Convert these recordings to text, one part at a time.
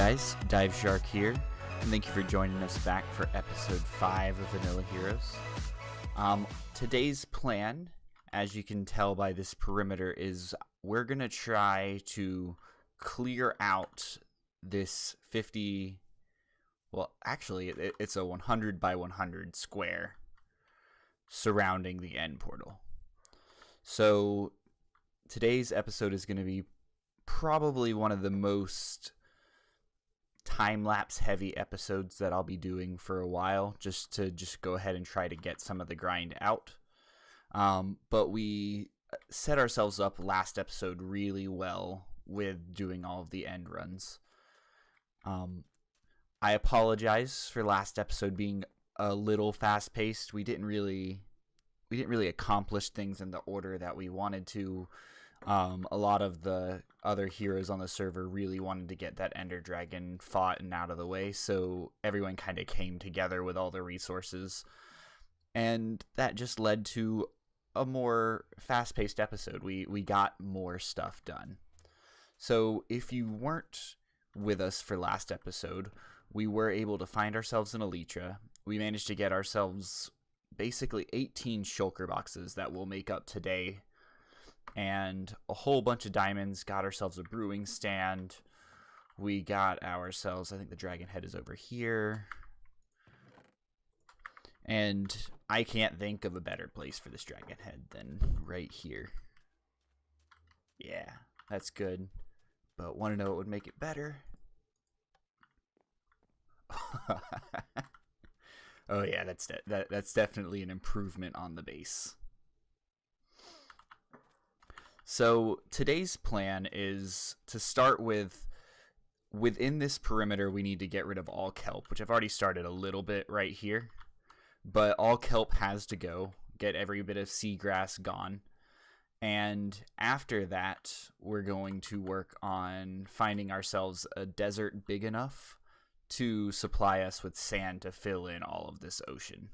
guys, Dive Shark here, and thank you for joining us back for episode 5 of Vanilla Heroes. Today's plan, as you can tell by this perimeter, is we're going to try to clear out this 50, well actually it's a 100 by 100 square surrounding the end portal. So today's episode is going to be probably one of the most time-lapse heavy episodes that I'll be doing for a while, just to go ahead and try to get some of the grind out. But we set ourselves up last episode really well with doing all of the end runs. I apologize for last episode being a little fast-paced. We didn't really accomplish things in the order that we wanted to. A lot of the other heroes on the server really wanted to get that Ender Dragon fought and out of the way, so everyone kind of came together with all the resources, and that just led to a more fast-paced episode. We got more stuff done. So if you weren't with us for last episode, we were able to find ourselves an Elytra. We managed to get ourselves basically 18 shulker boxes that will make up today, and a whole bunch of diamonds. Got ourselves a brewing stand. We got ourselves, I think the dragon head is over here, and I can't think of a better place for this dragon head than right here. Yeah, that's good, but want to know what would make it better? Oh yeah, that's definitely an improvement on the base. So today's plan is to start with, within this perimeter we need to get rid of all kelp, which I've already started a little bit right here, but all kelp has to go. Get every bit of seagrass gone. And after that, we're going to work on finding ourselves a desert big enough to supply us with sand to fill in all of this ocean.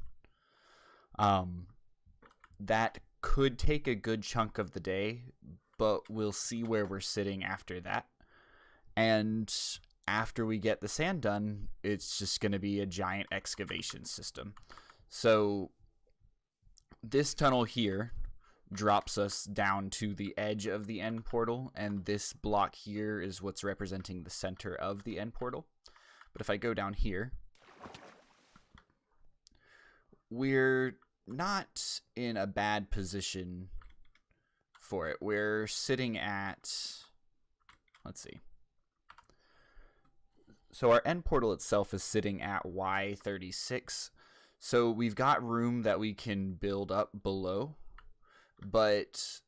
That could take a good chunk of the day, but we'll see where we're sitting after that. And after we get the sand done, it's just going to be a giant excavation system. So this tunnel here drops us down to the edge of the end portal, and this block here is what's representing the center of the end portal. But if I go down here, we're not in a bad position for it. We're sitting at, let's see. So our end portal itself is sitting at Y36. So we've got room that we can build up below, but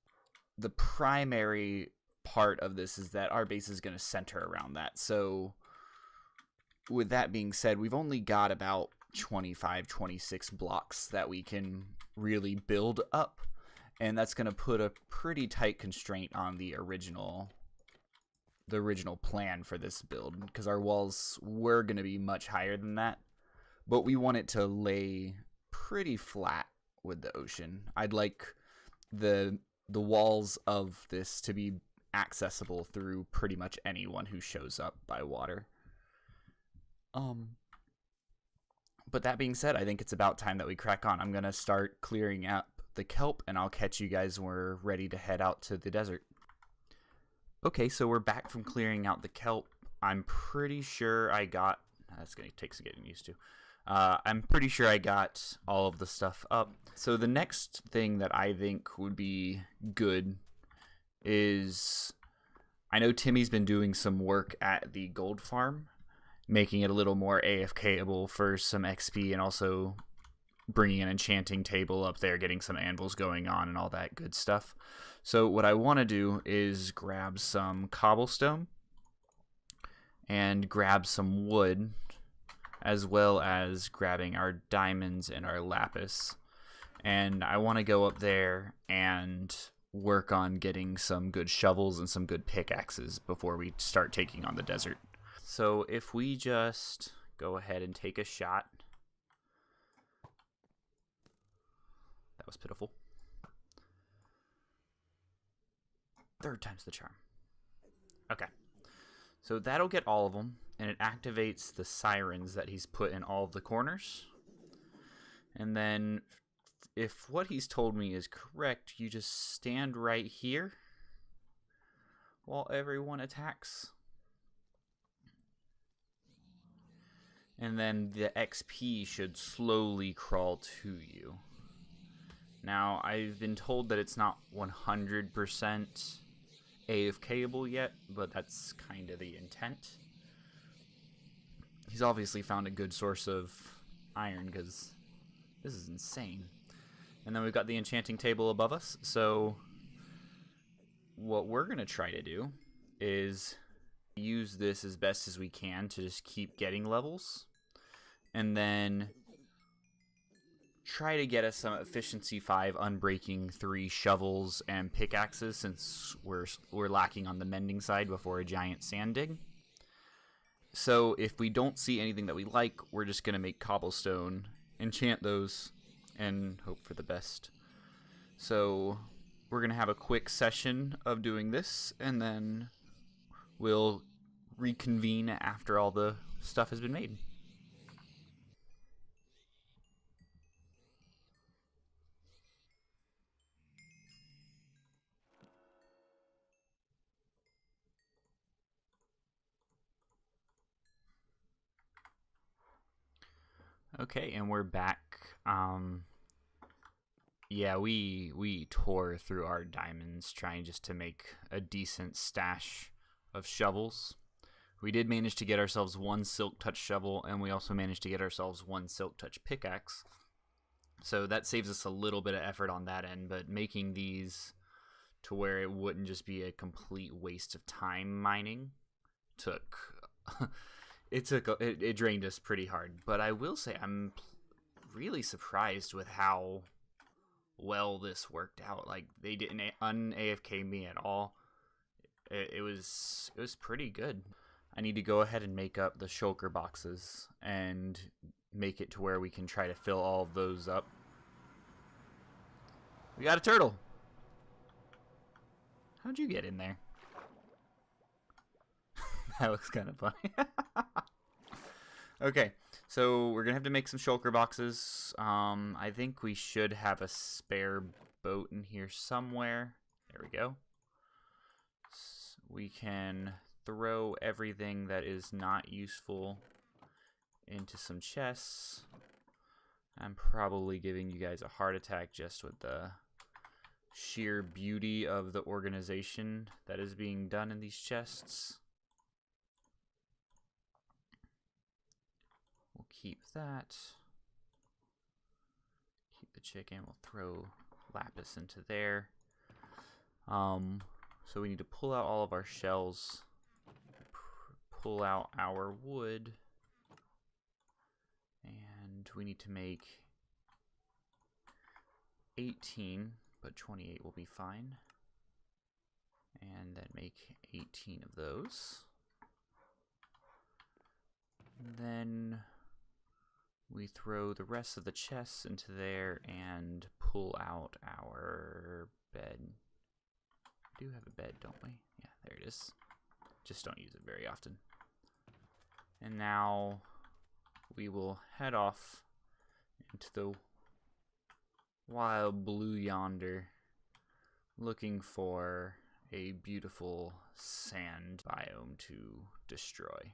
the primary part of this is that our base is going to center around that. So with that being said, we've only got about 25, 26 blocks that we can really build up, and that's going to put a pretty tight constraint on the original plan for this build, because our walls were going to be much higher than that, but we want it to lay pretty flat with the ocean. I'd like the walls of this to be accessible through pretty much anyone who shows up by water. But that being said, I think it's about time that we crack on. I'm going to start clearing up the kelp, and I'll catch you guys when we're ready to head out to the desert. Okay, so we're back from clearing out the kelp. I'm pretty sure I got... That's going to take some getting used to. I'm pretty sure I got all of the stuff up. So the next thing that I think would be good is... I know Timmy's been doing some work at the gold farm, making it a little more AFK-able for some XP, and also bringing an enchanting table up there, getting some anvils going on and all that good stuff. So what I want to do is grab some cobblestone and grab some wood, as well as grabbing our diamonds and our lapis. And I want to go up there and work on getting some good shovels and some good pickaxes before we start taking on the desert. So if we just go ahead and take a shot. That was pitiful. Third time's the charm. Okay. So that'll get all of them. and it activates the sirens that he's put in all of the corners. And then if what he's told me is correct, you just stand right here while everyone attacks. And then the XP should slowly crawl to you. Now, I've been told that it's not 100% AFKable yet, but that's kind of the intent. He's obviously found a good source of iron, because this is insane. And then we've got the enchanting table above us, so what we're going to try to do is use this as best as we can to just keep getting levels, and then try to get us some efficiency 5 unbreaking 3 shovels and pickaxes, since we're lacking on the mending side before a giant sand dig. So if we don't see anything that we like, we're just going to make cobblestone, enchant those, and hope for the best. So we're going to have a quick session of doing this, and then we'll reconvene after all the stuff has been made. Okay, and we're back. Yeah, we tore through our diamonds trying just to make a decent stash of shovels. We did manage to get ourselves 1 silk touch shovel, and we also managed to get ourselves 1 silk touch pickaxe. So that saves us a little bit of effort on that end, but making these to where it wouldn't just be a complete waste of time mining took it drained us pretty hard. But I will say I'm really surprised with how well this worked out. Like, they didn't un-AFK me at all. It was pretty good. I need to go ahead and make up the shulker boxes and make it to where we can try to fill all of those up. We got a turtle. How'd you get in there? That looks kind of funny. Okay, so we're gonna have to make some shulker boxes. I think we should have a spare boat in here somewhere. There we go. So we can throw everything that is not useful into some chests. I'm probably giving you guys a heart attack just with the sheer beauty of the organization that is being done in these chests. We'll keep that. Keep the chicken. We'll throw lapis into there. So we need to pull out all of our shells. Pull out our wood. And we need to make 18, but 28 will be fine. And then make 18 of those. And then we throw the rest of the chests into there and pull out our bed. We do have a bed, don't we? Yeah, there it is. Just don't use it very often. And now we will head off into the wild blue yonder, looking for a beautiful sand biome to destroy.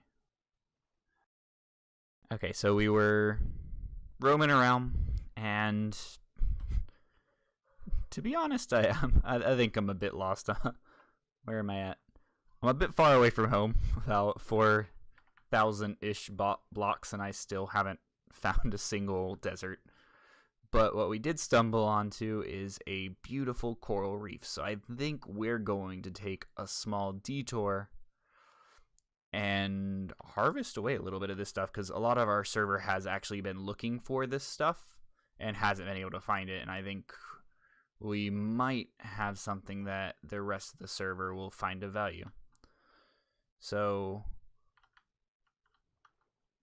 Okay, so we were roaming around, and to be honest, I think I'm a bit lost. Where am I at? I'm a bit far away from home, about 4,000-ish blocks, and I still haven't found a single desert. But what we did stumble onto is a beautiful coral reef. So I think we're going to take a small detour and harvest away a little bit of this stuff, because a lot of our server has actually been looking for this stuff and hasn't been able to find it. And I think we might have something that the rest of the server will find of value. So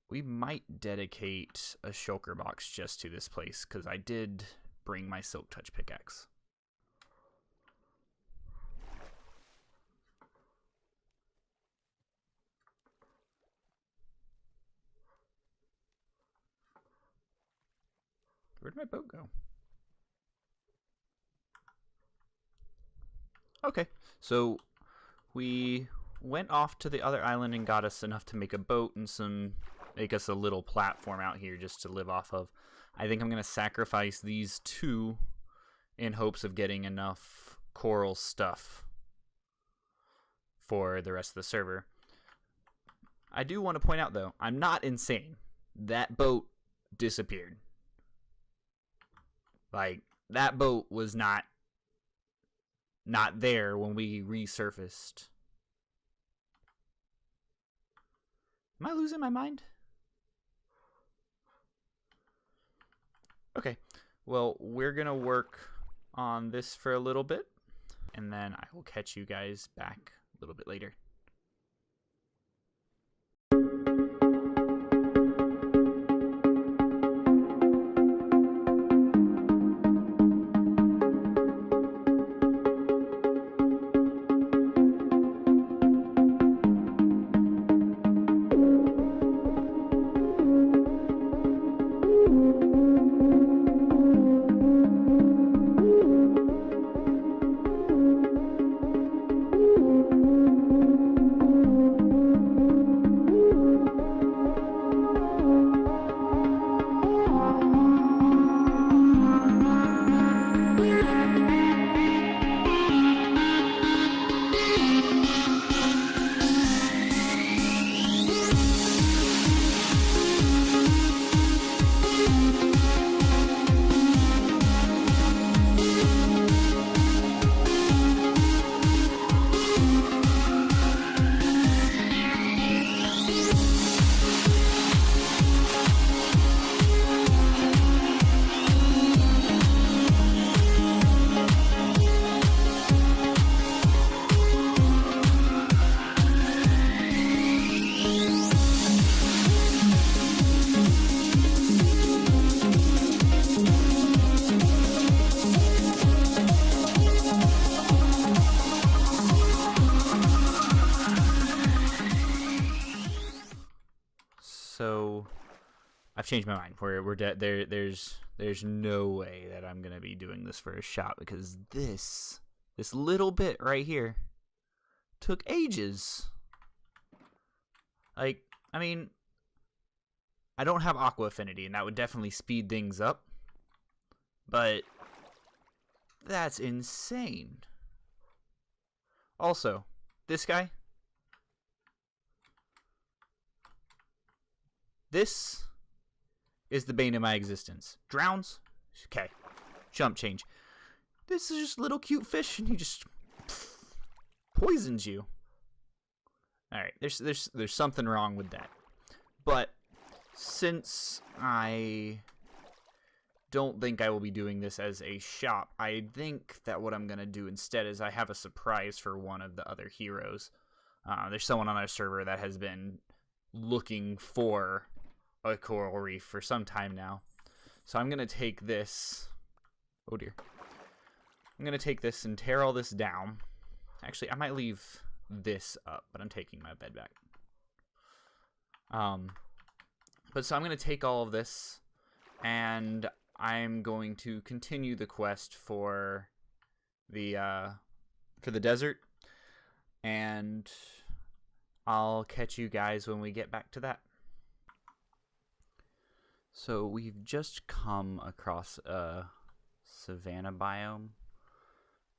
we might dedicate a shulker box just to this place, because I did bring my silk touch pickaxe. Where'd my boat go? Okay, so we went off to the other island and got us enough to make a boat and make us a little platform out here just to live off of. I think I'm going to sacrifice these two in hopes of getting enough coral stuff for the rest of the server. I do want to point out, though, I'm not insane. That boat disappeared. Like, that boat was not there when we resurfaced. Am I losing my mind? Okay, well, we're gonna work on this for a little bit, and then I will catch you guys back a little bit later. So I've changed my mind. We're there's no way that I'm gonna be doing this for a shot, because this little bit right here took ages. Like, I mean, I don't have aqua affinity, and that would definitely speed things up, but that's insane. Also, this guy, this is the bane of my existence. Drowns? Okay. Jump change. This is just a little cute fish, and he just poisons you. Alright, there's something wrong with that. But since I don't think I will be doing this as a shop, I think that what I'm going to do instead is I have a surprise for one of the other heroes. There's someone on our server that has been looking for a coral reef for some time now. So I'm going to take this. Oh dear. I'm going to take this and tear all this down. Actually, I might leave this up, but I'm taking my bed back. But so I'm going to take all of this, and I'm going to continue the quest for the desert, and I'll catch you guys when we get back to that. So we've just come across a savanna biome,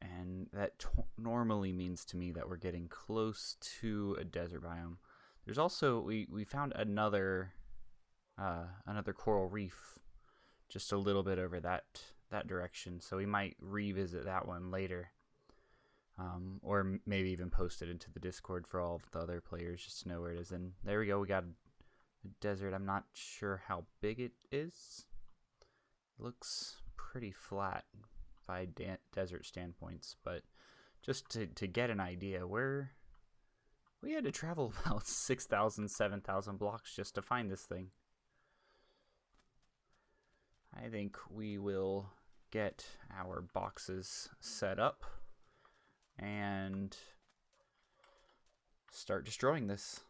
and that normally means to me that we're getting close to a desert biome. There's also, we found another coral reef just a little bit over that direction, so we might revisit that one later, or maybe even post it into the Discord for all of the other players just to know where it is. And there we go, we got a desert. I'm not sure how big it is. It looks pretty flat by desert standpoints, but just to get an idea, we had to travel about 6,000, 7,000 blocks just to find this thing. I think we will get our boxes set up and start destroying this.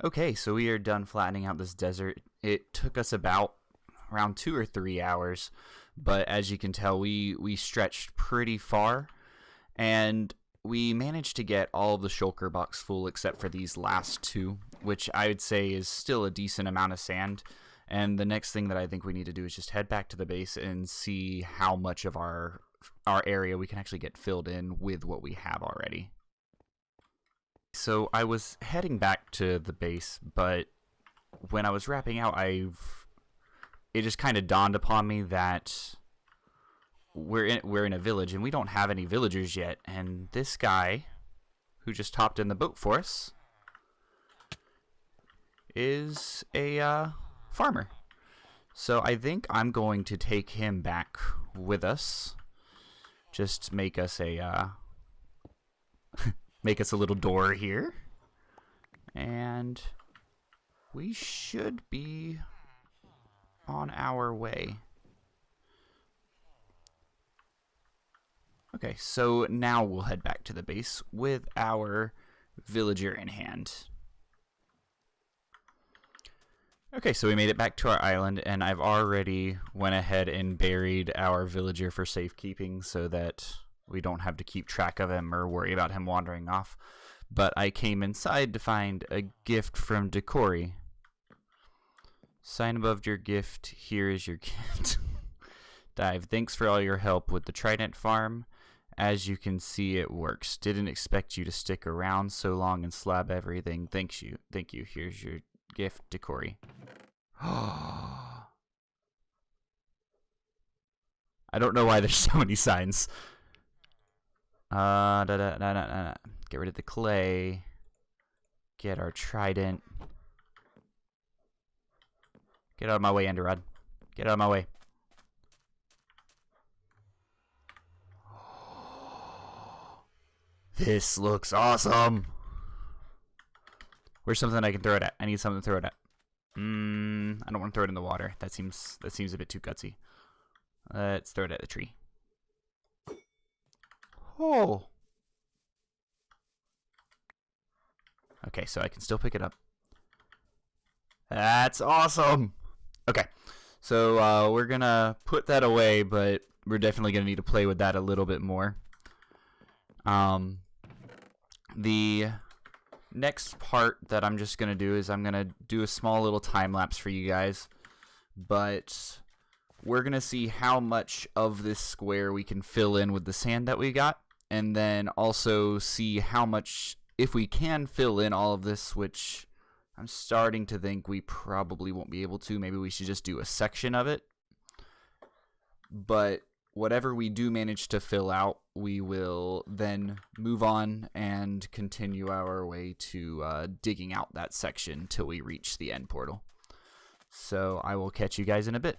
Okay, so we are done flattening out this desert. It took us about around 2 or 3 hours, but as you can tell, we stretched pretty far, and we managed to get all of the shulker box full except for these last 2, which I would say is still a decent amount of sand. And the next thing that I think we need to do is just head back to the base and see how much of our area we can actually get filled in with what we have already. So I was heading back to the base, but when I was wrapping out, it just kind of dawned upon me that we're in a village and we don't have any villagers yet. And this guy who just hopped in the boat for us is a farmer. So I think I'm going to take him back with us. Just make us a make us a little door here, and we should be on our way. Okay, so now we'll head back to the base with our villager in hand. Okay, so we made it back to our island, and I've already went ahead and buried our villager for safekeeping so that we don't have to keep track of him or worry about him wandering off. But I came inside to find a gift from Decory. Sign above your gift. Here is your gift. Dive. Thanks for all your help with the Trident farm. As you can see, it works. Didn't expect you to stick around so long and slab everything. Thank you. Here's your gift, Decory. I don't know why there's so many signs. Get rid of the clay. Get our trident. Get out of my way, Enderrod. Get out of my way. This looks awesome. Where's something I can throw it at? I need something to throw it at. I don't want to throw it in the water. That seems a bit too gutsy. Let's throw it at the tree. Oh. Okay, so I can still pick it up. That's awesome. Okay, so we're gonna put that away, but we're definitely gonna need to play with that a little bit more. The next part that I'm just gonna do is I'm gonna do a small little time lapse for you guys, but we're gonna see how much of this square we can fill in with the sand that we got, and then also see how much, if we can fill in all of this, which I'm starting to think we probably won't be able to. Maybe we should just do a section of it. But whatever we do manage to fill out, we will then move on and continue our way to digging out that section till we reach the end portal. So I will catch you guys in a bit.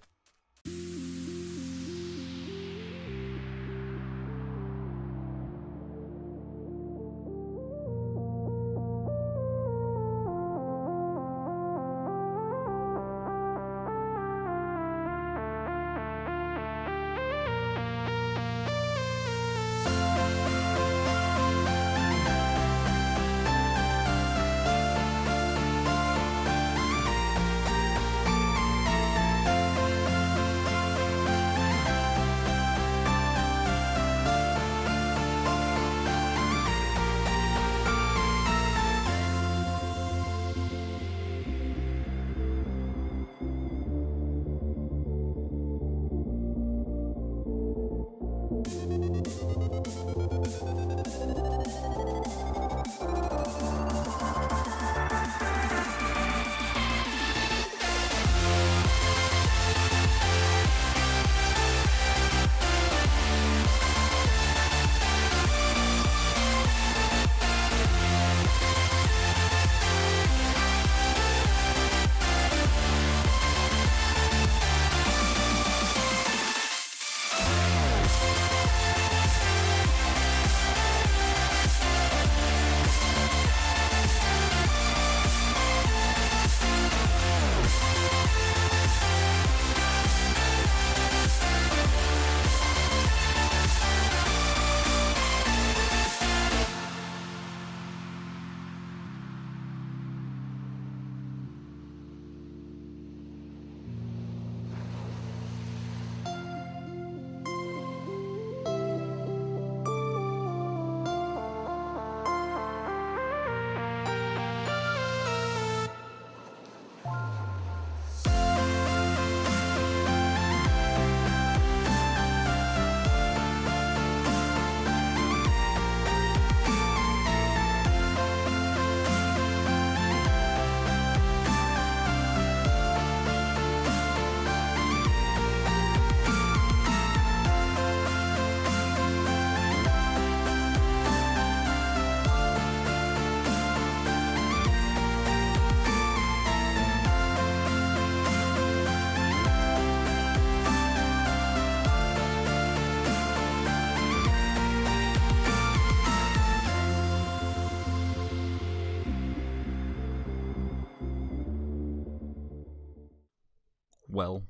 Well,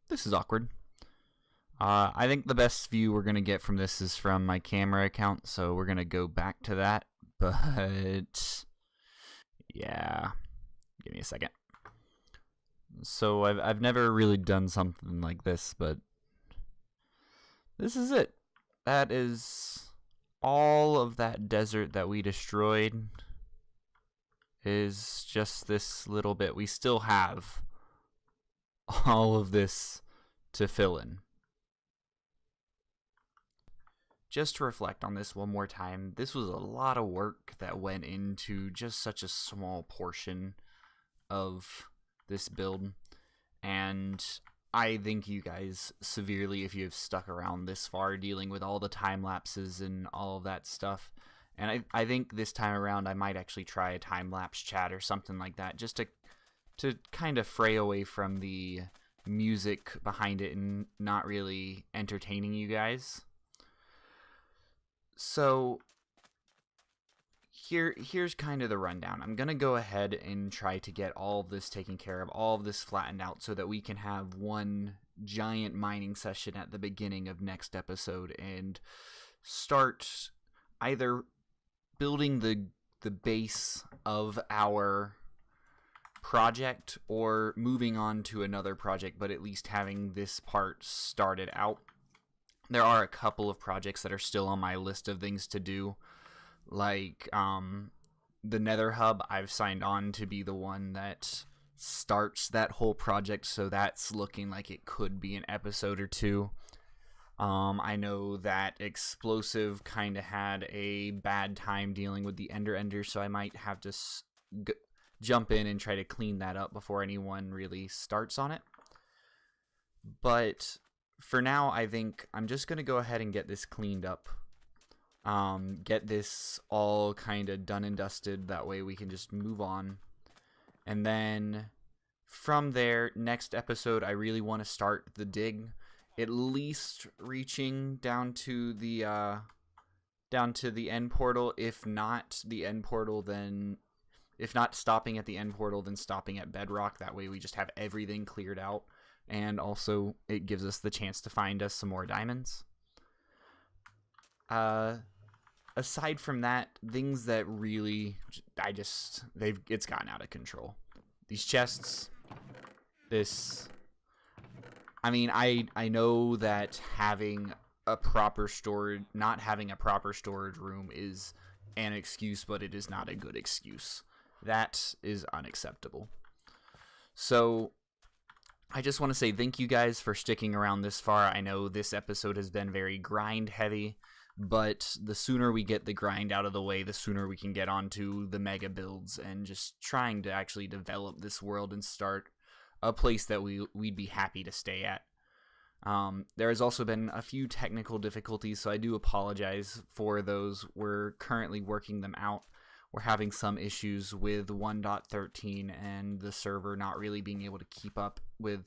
this is awkward. I think the best view we're going to get from this is from my camera account, so we're going to go back to that. But, yeah, give me a second. So I've never really done something like this, but this is it. That is all of that desert that we destroyed is just this little bit. We still have all of this to fill in. Just to reflect on this one more time, this was a lot of work that went into just such a small portion of this build, and I thank you guys severely if you have stuck around this far dealing with all the time lapses and all of that stuff. And I think this time around I might actually try a time-lapse chat or something like that, just to kind of fray away from the music behind it and not really entertaining you guys. So here's kind of the rundown. I'm gonna go ahead and try to get all of this taken care of, all of this flattened out, so that we can have one giant mining session at the beginning of next episode and start either building the base of our project or moving on to another project, but at least having this part started out. There are a couple of projects that are still on my list of things to do, like the Nether Hub. I've signed on to be the one that starts that whole project, so that's looking like it could be an episode or two. I know that Explosive kind of had a bad time dealing with the Ender, so I might have to jump in and try to clean that up before anyone really starts on it. But for now, I think I'm just going to go ahead and get this cleaned up. Get this all kind of done and dusted. That way we can just move on. And then from there, next episode, I really want to start the dig. At least reaching down to the end portal. If not the end portal, then if not stopping at the end portal, then stopping at Bedrock. That way we just have everything cleared out. And also, it gives us the chance to find us some more diamonds. Aside from that, things that really, it's gotten out of control. These chests, this, I mean, I know that having a proper storage, not having a proper storage room is an excuse, but it is not a good excuse. That is unacceptable. So I just want to say thank you guys for sticking around this far. I know this episode has been very grind heavy, but the sooner we get the grind out of the way, the sooner we can get onto the mega builds and just trying to actually develop this world and start a place that we'd be happy to stay at. There has also been a few technical difficulties, so I do apologize for those. We're currently working them out. We're having some issues with 1.13 and the server not really being able to keep up with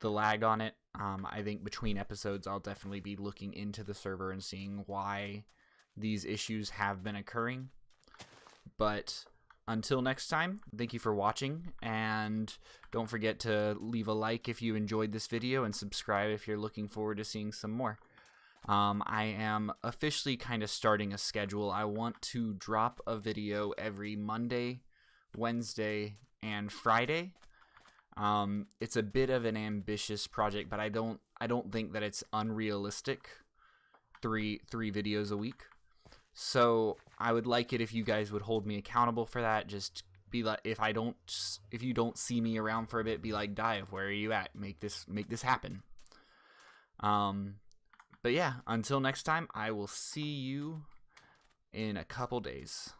the lag on it. I think between episodes I'll definitely be looking into the server and seeing why these issues have been occurring. But until next time, thank you for watching, and don't forget to leave a like if you enjoyed this video and subscribe if you're looking forward to seeing some more. I am officially kind of starting a schedule. I want to drop a video every Monday, Wednesday, and Friday. It's a bit of an ambitious project, but I don't think that it's unrealistic. Three videos a week. So I would like it if you guys would hold me accountable for that. Just be like, if you don't see me around for a bit, be like, Dive, where are you at? Make this happen. But yeah, until next time, I will see you in a couple days.